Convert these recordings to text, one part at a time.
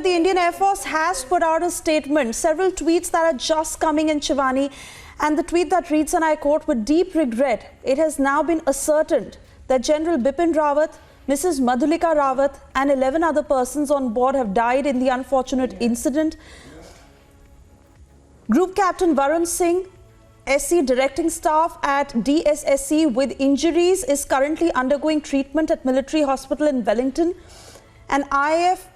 the Indian Air Force has put out a statement. Several tweets that are just coming in, Shivani. And the tweet that reads, and I quote, "With deep regret, it has now been ascertained that General Bipin Rawat, Mrs. Madhulika Rawat and 11 other persons on board have died in the unfortunate incident. Group Captain Varun Singh, SC Directing Staff at DSSC with injuries, is currently undergoing treatment at Military Hospital in Wellington. An IAF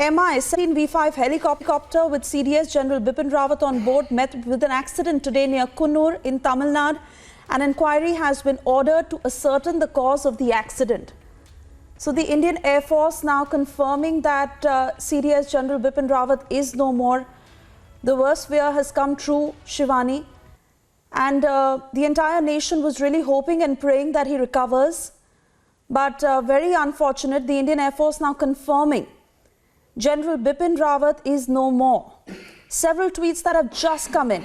Mi-17 V5 helicopter with CDS General Bipin Rawat on board met with an accident today near Kunnur in Tamil Nadu. An inquiry has been ordered to ascertain the cause of the accident." So the Indian Air Force now confirming that CDS General Bipin Rawat is no more. The worst fear has come true, Shivani. And the entire nation was really hoping and praying that he recovers. But very unfortunate, the Indian Air Force now confirming General Bipin Rawat is no more. Several tweets that have just come in.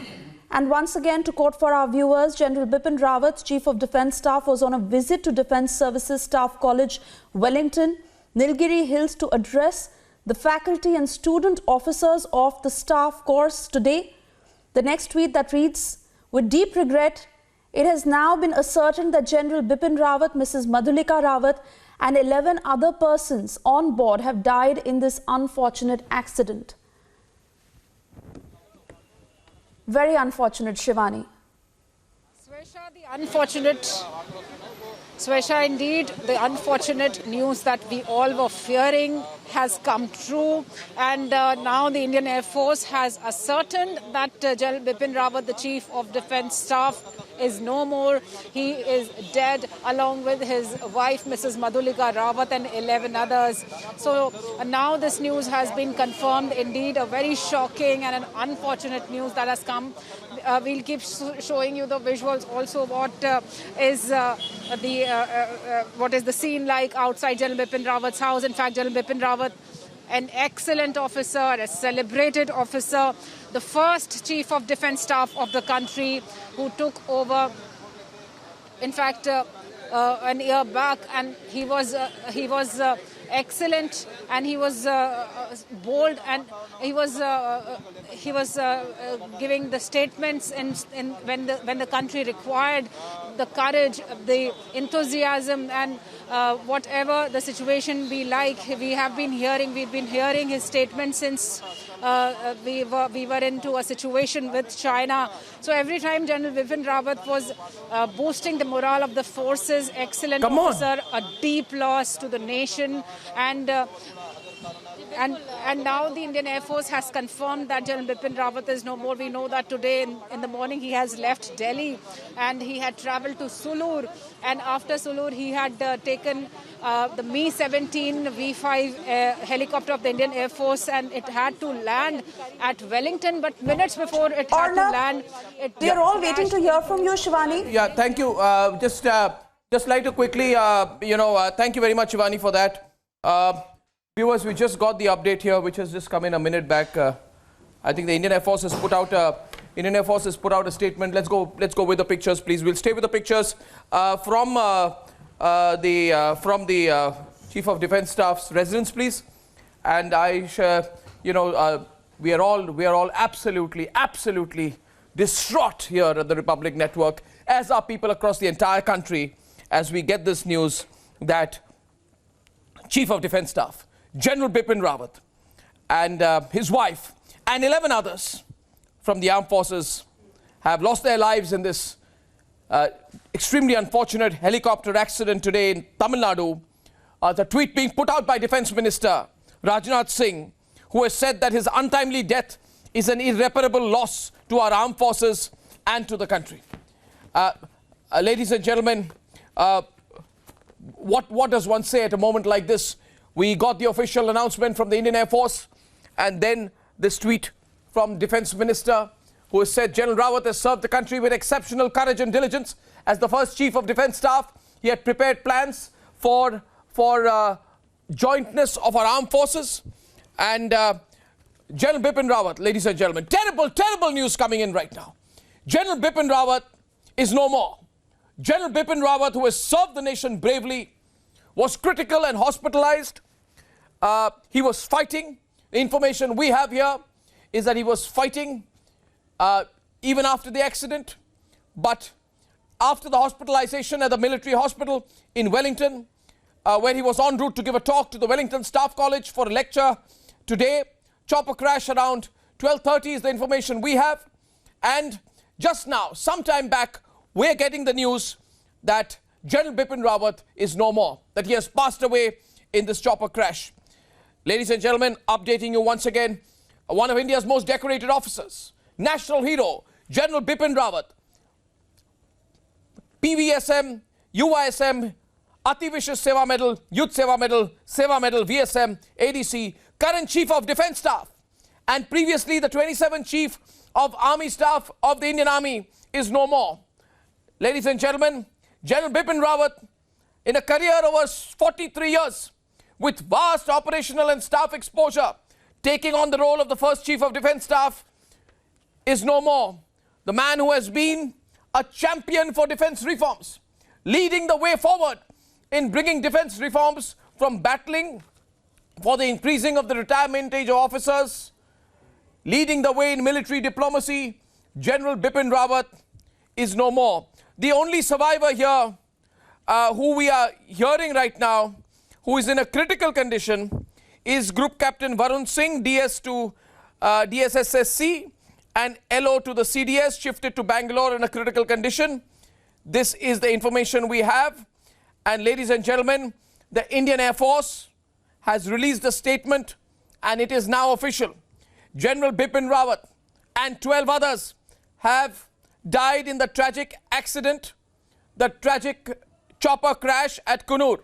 And once again, to quote for our viewers, General Bipin Rawat, Chief of Defence Staff, was on a visit to Defence Services Staff College, Wellington, Nilgiri Hills, to address the faculty and student officers of the staff course today. The next tweet that reads, "With deep regret, it has now been ascertained that General Bipin Rawat, Mrs. Madhulika Rawat and 11 other persons on board have died in this unfortunate accident." Very unfortunate, Shivani. Swesha, indeed, the unfortunate news that we all were fearing has come true. And now the Indian Air Force has ascertained that General Bipin Rawat, the Chief of Defence Staff, is no more. He is dead along with his wife, Mrs. Madhulika Rawat, and 11 others. So now this news has been confirmed. Indeed, a very shocking and an unfortunate news that has come. We'll keep showing you the visuals also. What is the scene like outside General Bipin Rawat's house. In fact, General Bipin Rawat, an excellent officer, a celebrated officer, the first Chief of Defence Staff of the country who took over, in fact, an year back, and he was excellent, and he was bold, and he was giving the statements when the country required the courage, the enthusiasm, and whatever the situation be like, we've been hearing his statements since we were into a situation with China. So every time General Bipin Rawat was boosting the morale of the forces, excellent officer, a deep loss to the nation, and now the Indian Air Force has confirmed that General Bipin Rawat is no more. We know that today in the morning he has left Delhi and he had travelled to Sulur, and after Sulur he had taken the Mi-17 V5 helicopter of the Indian Air Force, and it had to land at Wellington, but minutes before it had to land, we are all waiting to hear from you, Shivani. Yeah, thank you. Just like to quickly, thank you very much, Shivani, for that. Viewers, we just got the update here, which has just come in a minute back. I think the Indian Air Force has put out a statement. Let's go with the pictures, please. We'll stay with the pictures from the Chief of Defence Staff's residence, please. And we are all absolutely distraught here at the Republic Network, as are people across the entire country, as we get this news that Chief of Defence Staff General Bipin Rawat and his wife and 11 others from the armed forces have lost their lives in this extremely unfortunate helicopter accident today in Tamil Nadu. The tweet being put out by Defence Minister Rajnath Singh, who has said that his untimely death is an irreparable loss to our armed forces and to the country. Ladies and gentlemen, what does one say at a moment like this? We got the official announcement from the Indian Air Force, and then this tweet from Defence Minister, who has said General Rawat has served the country with exceptional courage and diligence. As the first Chief of Defence Staff, he had prepared plans for jointness of our armed forces. And General Bipin Rawat, ladies and gentlemen, terrible news coming in right now. General Bipin Rawat is no more. General Bipin Rawat, who has served the nation bravely, was critical and hospitalized. He was fighting The information we have here is that he was fighting even after the accident, but after the hospitalization at the military hospital in Wellington, where he was en route to give a talk to the Wellington Staff College for a lecture today, chopper crash around 12:30 is the information we have. And just now, sometime back, we're getting the news that General Bipin Rawat is no more, that he has passed away in this chopper crash. Ladies and gentlemen, updating you once again, one of India's most decorated officers, national hero, General Bipin Rawat, PVSM, UISM, Ati Vishis Seva Medal, Youth Seva Medal, VSM, ADC, current Chief of Defence Staff, and previously the 27th Chief of Army Staff of the Indian Army is no more. Ladies and gentlemen, General Bipin Rawat, in a career over 43 years, with vast operational and staff exposure, taking on the role of the first Chief of Defence Staff, is no more. The man who has been a champion for defence reforms, leading the way forward in bringing defence reforms from battling for the increasing of the retirement age of officers, leading the way in military diplomacy, General Bipin Rawat is no more. The only survivor here who we are hearing right now, who is in a critical condition, is Group Captain Varun Singh, DS to DSSSC, and LO to the CDS, shifted to Bangalore in a critical condition. This is the information we have. And ladies and gentlemen, the Indian Air Force has released a statement, and it is now official. General Bipin Rawat and 12 others have died in the tragic accident, the tragic chopper crash at Coonoor.